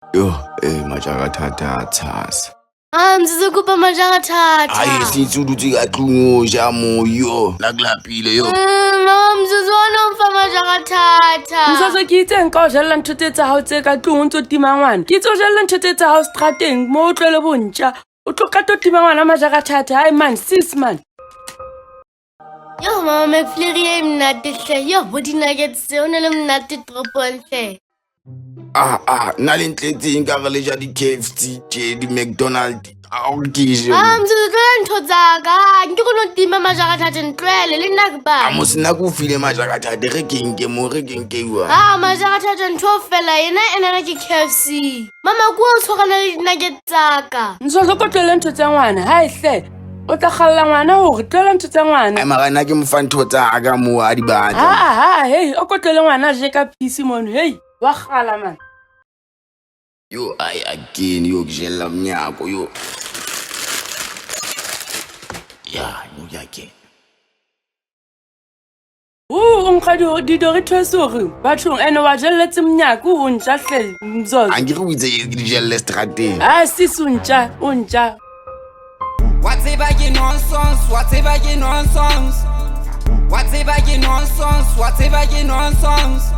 Yo, majakathathatha. Mzizokupa majakathatha. Hayi sithi ukuthi kaxungusha moyo. Nakulaphile yo. Mama mzuzwana mfa majakathatha. Msasa ke itse nka o jalla ntho tse hao tse ka tlong o ntso tima ngwana. Ke itse o jalla ntho tse hao strateng mo o tlwele bontja. O tlo ka to tima ngwana majakathatha. Hayi man, sis man. Yo mama McFlurry e mnate hle. Yo body nuggets o ne le mnate tropong hle. Nna le ntletseng ka re le ja di-KFC tje di-McDonald aokije Mzuzwana ntho tsaka. Nke go no tima majakathatha ntlwele le nna ke ba. mo sena ko file majakathatha re kenke mo re kenkeiwa Majakathatha ntho fela yena ena ke KFC. Mama ko o tshogana le di-nuggets tsaka. Msasa ko tlwele ntho tsa ngwana. Hayi hle. O tla khalla ngwana hore tlwele ntho tsa ngwana. mara nna ke mfa ntho tsa ka mo a di batla Hey, o ko tlwele ngwana je ka pisi mono. Hey, wa khala man. yo ai again yo ke jella mnyako yo ya ke O nka di Doritos hore bathong ene wa jelletse mnyako o ntja hle Mzozo. anke re itse ke di jelle strateng Sis o ntja. Whatever you nonsense, whatever you nonsense. Whatever you nonsense, whatever you nonsense.